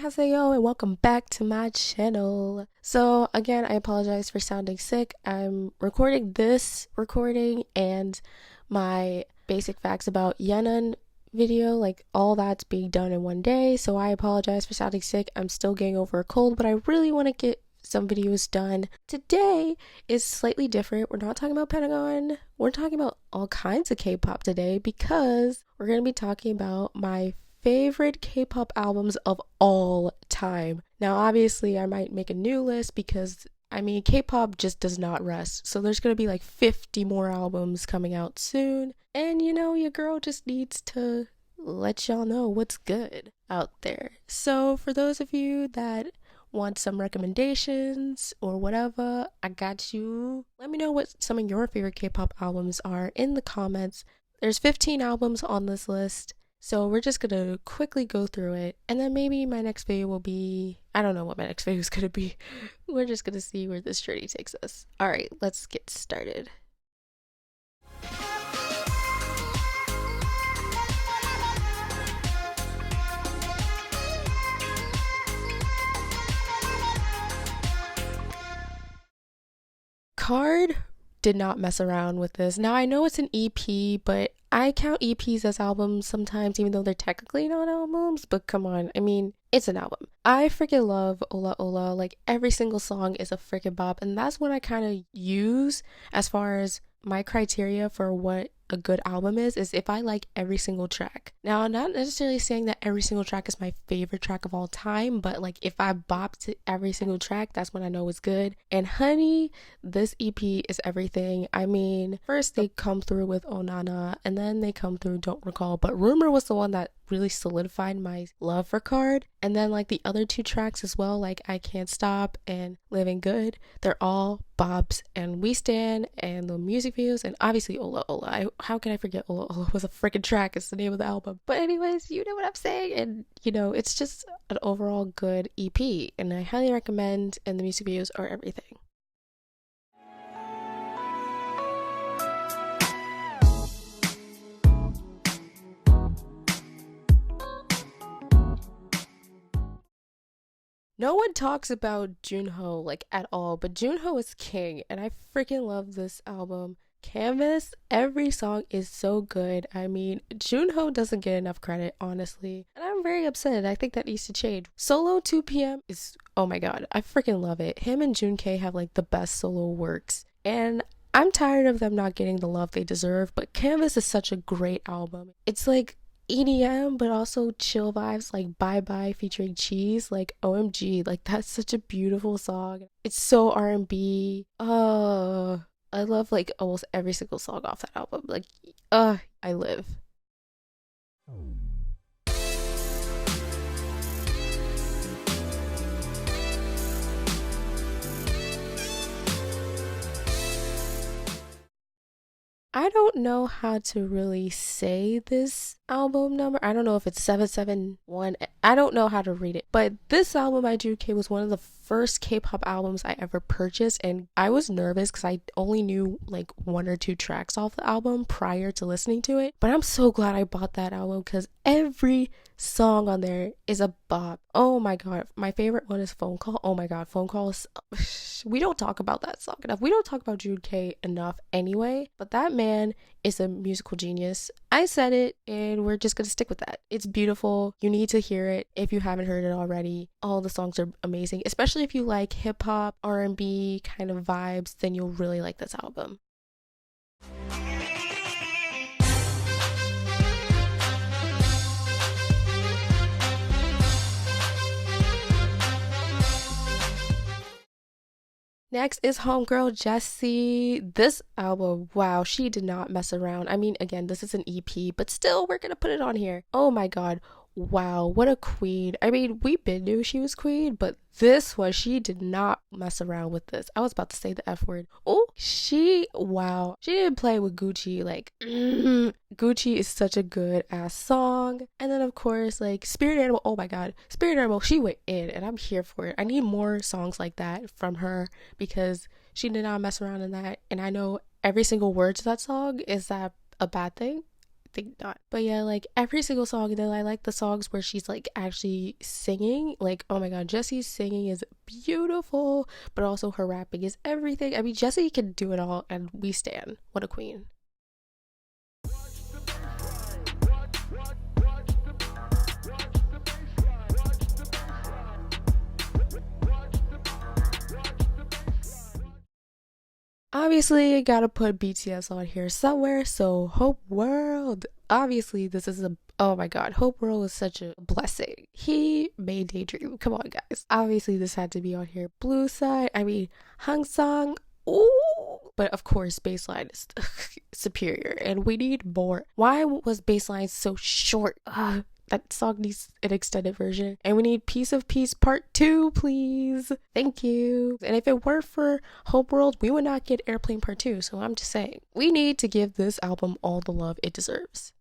Annyeonghaseyo and welcome back to my channel. So again, I apologize for sounding sick. I'm recording this recording and my basic facts about Yenon video, like all that's being done in one day. So I apologize for sounding sick. I'm still getting over a cold, but I really want to get some videos done. Today is slightly different. We're not talking about Pentagon. We're talking about all kinds of K-pop today because we're going to be talking about my favorite K-pop albums of all time. Now, obviously, I might make a new list because, K-pop just does not rest. So there's going to be like 50 more albums coming out soon. And your girl just needs to let y'all know what's good out there. So for those of you that want some recommendations or whatever, I got you. Let me know what some of your favorite K-pop albums are in the comments. There's 15 albums on this list. So we're just gonna quickly go through it, and then maybe my next video will be, I don't know what my next video is gonna be. We're just gonna see where this journey takes us. Alright, let's get started. Card did not mess around with this. Now I know it's an EP, but I count EPs as albums sometimes, even though they're technically not albums. But come on, it's an album. I freaking love Ola Ola. Like every single song is a freaking bop, and that's what I kind of use as far as my criteria for what a good album is if I like every single track. Now, I'm not necessarily saying that every single track is my favorite track of all time, but like if I bop to every single track, that's when I know it's good. And honey, this EP is everything. First they come through with Onana, and then they come through Don't Recall, but Rumor was the one that really solidified my love for Card. And then like the other two tracks as well, like I Can't Stop and Living Good, they're all bops, and We Stand and the music videos, and obviously Ola Ola. How can I forget Ola Ola was a freaking track? It's the name of the album. But anyways, you know what I'm saying, and it's just an overall good EP, and I highly recommend, and the music videos are everything. No one talks about Junho like at all, but Junho is king, and I freaking love this album. Canvas, every song is so good. Junho doesn't get enough credit, honestly, and I'm very upset. I think that needs to change. Solo 2 p.m. is, oh my god, I freaking love it. Him and Junkei have like the best solo works, and I'm tired of them not getting the love they deserve, but Canvas is such a great album. It's like EDM, but also chill vibes, like Bye Bye featuring Cheese, like OMG, like that's such a beautiful song. It's so R&B. I love like almost every single song off that album. Like, I live. I don't know how to really say this album number. I don't know if it's 771. I don't know how to read it. But this album by Junkei was one of the first K-pop albums I ever purchased, and I was nervous because I only knew like one or two tracks off the album prior to listening to it. But I'm so glad I bought that album because every song on there is a bop. Oh my god, my favorite one is Phone Call. Oh my god, Phone Call is we don't talk about that song enough. We don't talk about Junkei enough anyway, but that man is a musical genius. I said it, and we're just gonna stick with that. It's beautiful. You need to hear it if you haven't heard it already. All the songs are amazing, especially if you like hip-hop, R&B kind of vibes, then you'll really like this album. Next is homegirl Jessie. This album, wow, she did not mess around. Again, this is an EP, but still, we're gonna put it on here. Oh my god, wow, what a queen. We been knew she was queen, but this one, she did not mess around with this. I was about to say the F word. Oh, wow. She didn't play with Gucci. Like, Gucci is such a good ass song. And then, of course, like, Spirit Animal. Oh my god. Spirit Animal, she went in, and I'm here for it. I need more songs like that from her because she did not mess around in that. And I know every single word to that song. Is that a bad thing? think not. But yeah, like every single song, and then I like the songs where she's like actually singing. Like, oh my god, Jessie's singing is beautiful, but also her rapping is everything. I mean, Jessie can do it all, and we stan. What a queen. Obviously, gotta put BTS on here somewhere, so Hope World. Obviously, this is a, oh my god, Hope World is such a blessing. He made Daydream. Come on, guys. Obviously, this had to be on here. Blue Side, I mean, Hung Song. Ooh. But of course, Baseline is superior, and we need more. Why was Baseline so short? That song needs an extended version. And we need Piece of Peace Part 2, please. Thank you. And if it weren't for Hope World, we would not get Airplane Part 2. So I'm just saying, we need to give this album all the love it deserves.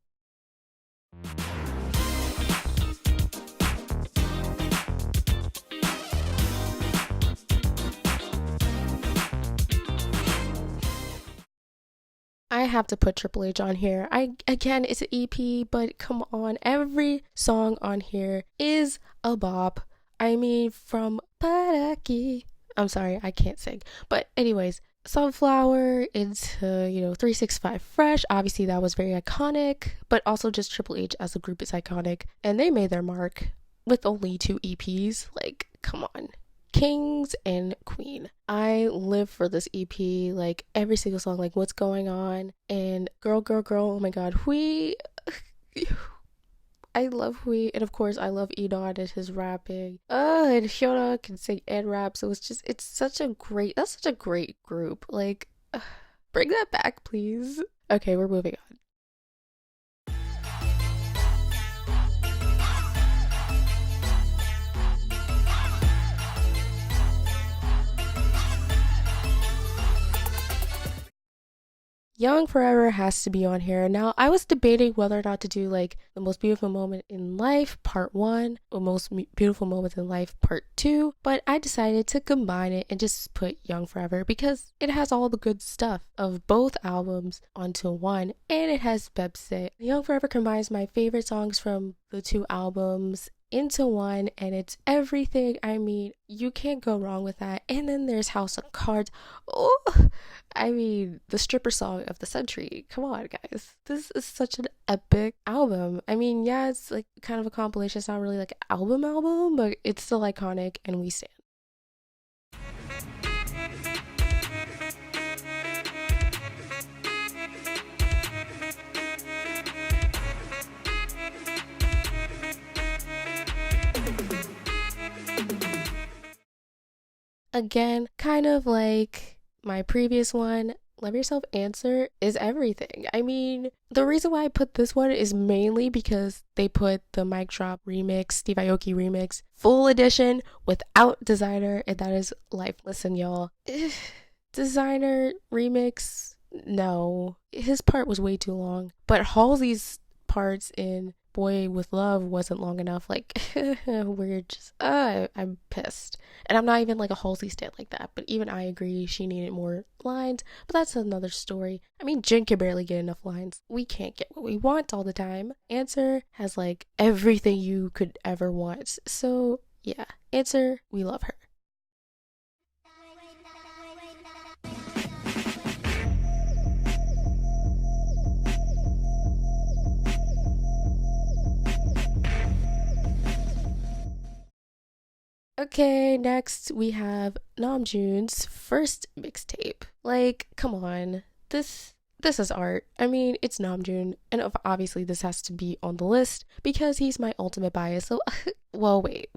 I have to put Triple H on here. Again, it's an EP, but come on, every song on here is a bop. I mean, from Paraki. I'm sorry, I can't sing. But anyways, Sunflower into, 365 Fresh. Obviously, that was very iconic, but also just Triple H as a group is iconic. And they made their mark with only 2 EPs. Like, come on. Kings and Queen. I live for this EP, like every single song, like What's Going On and Girl, oh my god, Hui. I love Hui, and of course I love Edon and his rapping. And Hyuna can sing and rap, so it's such a great group. Like, bring that back, please. Okay, we're moving on. Young Forever has to be on here. Now, I was debating whether or not to do like the most beautiful moment in life, part 1, or most beautiful moments in life, part 2, but I decided to combine it and just put Young Forever because it has all the good stuff of both albums onto one, and it has Bebse. Young Forever combines my favorite songs from the 2 albums into one, and it's everything. I mean, you can't go wrong with that. And then there's House of Cards. Oh, I mean, the stripper song of the century. Come on, guys. This is such an epic album. I mean, yeah, it's like kind of a compilation. It's not really like an album, but it's still iconic, and we stand. Again, kind of like my previous one, Love Yourself Answer is everything. I mean, the reason why I put this one is mainly because they put the Mic Drop remix, Steve Aoki remix, full edition without Designer, and that is life. Listen, y'all. Designer remix, no. His part was way too long. But Halsey's parts in Boy with Love wasn't long enough. Like, we're just, I'm pissed. And I'm not even like a Halsey stan like that, but even I agree she needed more lines, but that's another story. I mean, Jin can barely get enough lines. We can't get what we want all the time. Answer has like everything you could ever want. So yeah, Answer, we love her. Okay, next we have Namjoon's first mixtape. Like, come on. This is art. I mean, it's Namjoon, and obviously this has to be on the list because he's my ultimate bias. So, well, wait.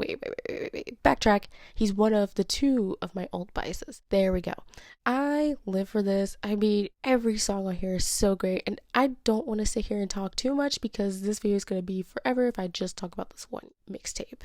Backtrack. He's one of the 2 of my alt biases. There we go. I live for this. I mean, every song on here is so great, and I don't want to sit here and talk too much because this video is going to be forever if I just talk about this one mixtape.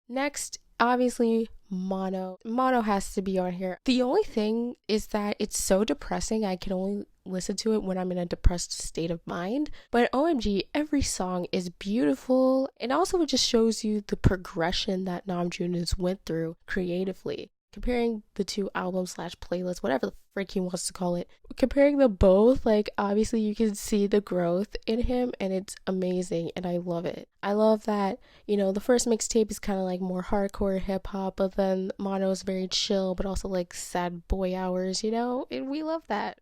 Next obviously Mono. Mono has to be on here. The only thing is that it's so depressing. I can only listen to it when I'm in a depressed state of mind. But OMG, every song is beautiful. And also it just shows you the progression that Namjoon has went through creatively. Comparing the two albums slash playlists, whatever the frick he wants to call it, comparing them both, like obviously you can see the growth in him and it's amazing and I love it. I love that, the first mixtape is kind of like more hardcore hip hop, but then Mono is very chill, but also like sad boy hours, and we love that.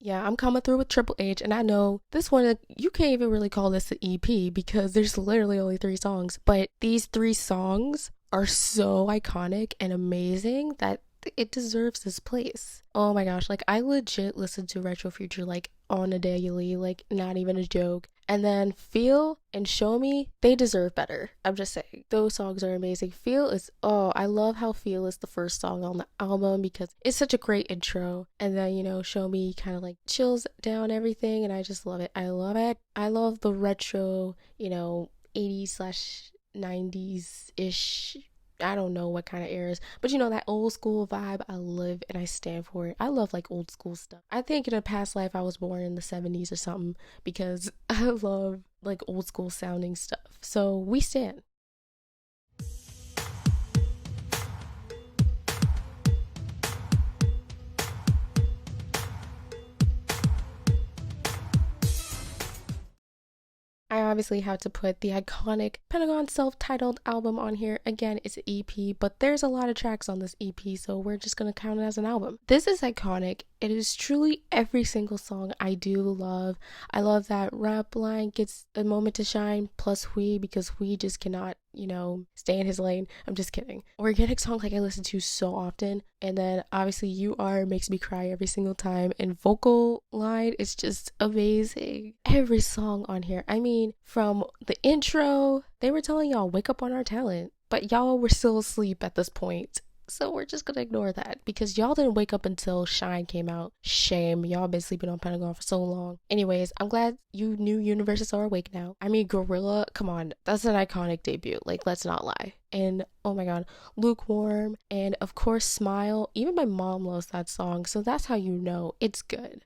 Yeah, I'm coming through with Triple H, and I know this one, you can't even really call this an EP because there's literally only 3 songs, but these 3 songs are so iconic and amazing that it deserves this place. Oh my gosh, like I legit listen to Retro Future like on a daily, like not even a joke. And then Feel and Show Me, they deserve better. I'm just saying. Those songs are amazing. Feel is, oh, I love how Feel is the first song on the album because it's such a great intro. And then, Show Me kind of like chills down everything and I just love it. I love it. I love the retro, 80s slash 90s ish. I don't know what kind of eras, but that old school vibe, I live and I stand for it. I love like old school stuff. I think in a past life I was born in the 70s or something because I love like old school sounding stuff. So we stand. I obviously have to put the iconic Pentagon self-titled album on here. Again, it's an EP, but there's a lot of tracks on this EP, so we're just gonna count it as an album. This is iconic. It is truly every single song I do love. I love that rap line gets a moment to shine, plus we, because we just cannot, stay in his lane. I'm just kidding. Organic song like I listen to so often. And then obviously You Are makes me cry every single time. And vocal line is just amazing. Every song on here. I mean, from the intro, they were telling y'all, wake up on our talent. But y'all were still asleep at this point. So we're just gonna ignore that because y'all didn't wake up until Shine came out. Shame, y'all been sleeping on Pentagon for so long. Anyways, I'm glad you new universes are awake now. I mean, Gorilla, come on, that's an iconic debut. Like, let's not lie. And oh my god, Lukewarm, and of course Smile. Even my mom loves that song, so that's how you know it's good.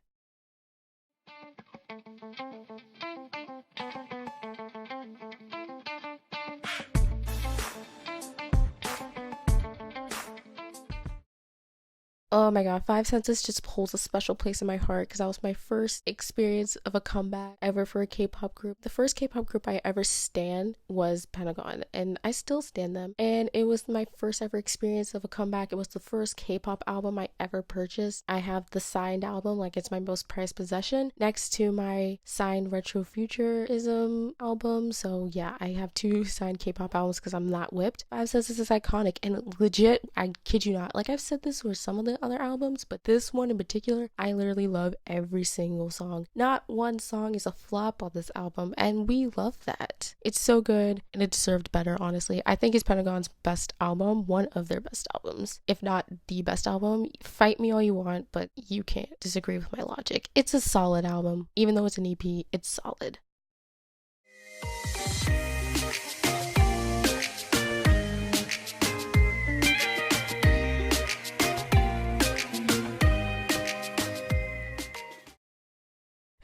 Oh my god, Five Senses just holds a special place in my heart because that was my first experience of a comeback ever for a K-pop group. The first K-pop group I ever stan was Pentagon, and I still stan them. And it was my first ever experience of a comeback. It was the first K-pop album I ever purchased. I have the signed album, like it's my most prized possession, next to my signed Retro Futurism album. So yeah, I have 2 signed K-pop albums because I'm not whipped. Five Senses is iconic and legit, I kid you not. Like I've said this for some of the other albums, but this one in particular, I literally love every single song. Not one song is a flop on this album, and we love that. It's so good, and it deserved better, honestly. I think it's Pentagon's best album, one of their best albums, if not the best album. Fight me all you want, but you can't disagree with my logic. It's a solid album. Even though it's an EP, it's solid.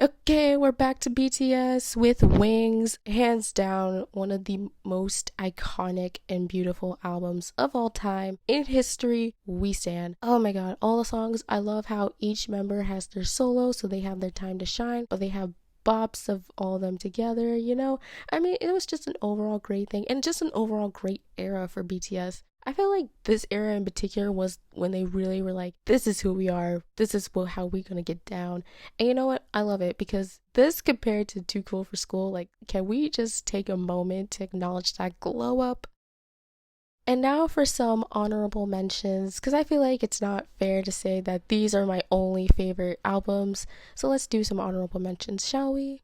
Okay, we're back to BTS with Wings. Hands down, one of the most iconic and beautiful albums of all time. In history, we stand. Oh my god, all the songs. I love how each member has their solo, so they have their time to shine, but they have bops of all of them together, I mean, it was just an overall great thing, and just an overall great era for BTS. I feel like this era in particular was when they really were like, this is who we are, this is how we're gonna get down. And you know what? I love it because this compared to Too Cool for School, like, can we just take a moment to acknowledge that glow up? And now for some honorable mentions, because I feel like it's not fair to say that these are my only favorite albums. So let's do some honorable mentions, shall we?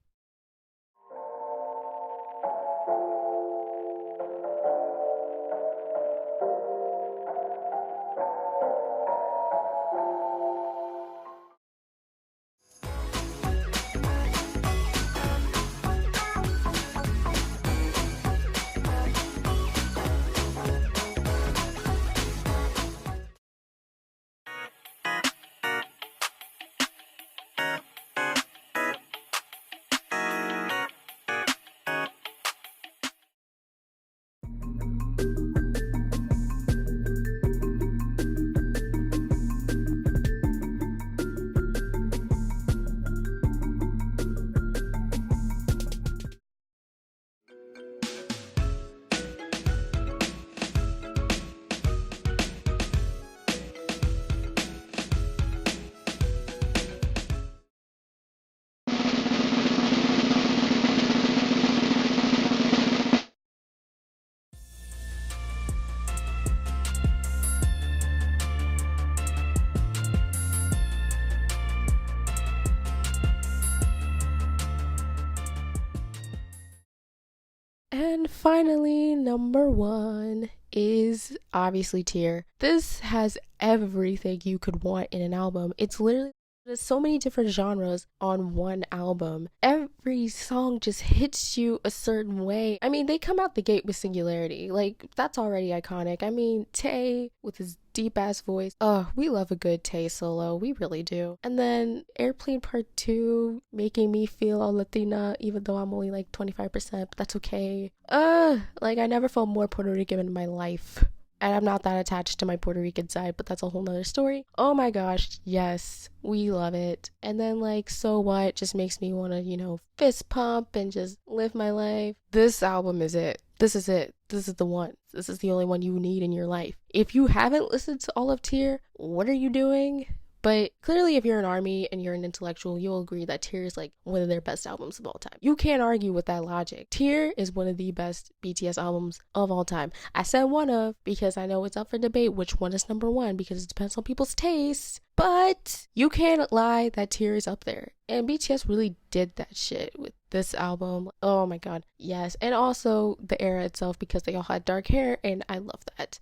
And finally, number 1 is obviously Tear. This has everything you could want in an album. It's literally, there's so many different genres on one album. Every song just hits you a certain way. I mean, they come out the gate with Singularity. Like, that's already iconic. I mean, Tae with his deep ass voice. Oh, we love a good Tae solo. We really do. And then Airplane Part 2, making me feel all Latina, even though I'm only like 25%, but that's okay. Like, I never felt more Puerto Rican in my life. And I'm not that attached to my Puerto Rican side, but that's a whole nother story. Oh my gosh, yes, we love it. And then like So What just makes me want to, fist pump and just live my life. This album is it. This is it. This is the one. This is the only one you need in your life. If you haven't listened to all of Tear, what are you doing? But clearly, if you're an ARMY and you're an intellectual, you'll agree that Tear is like one of their best albums of all time. You can't argue with that logic. Tear is one of the best BTS albums of all time. I said one of because I know it's up for debate which one is number 1 because it depends on people's tastes. But you can't lie that Tear is up there. And BTS really did that shit with this album. Oh my god, yes. And also the era itself because they all had dark hair and I love that.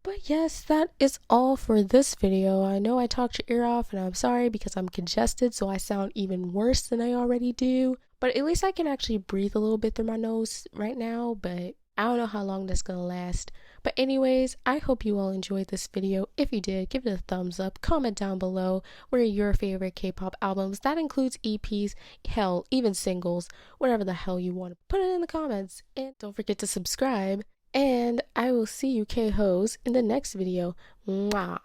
But yes, that is all for this video. I know I talked your ear off and I'm sorry because I'm congested so I sound even worse than I already do. But at least I can actually breathe a little bit through my nose right now, but I don't know how long that's gonna last. But anyways, I hope you all enjoyed this video. If you did, give it a thumbs up, comment down below what are your favorite K-pop albums. That includes EPs, hell, even singles, whatever the hell you want. Put it in the comments and don't forget to subscribe. And I will see you K-hoes in the next video. Mwah.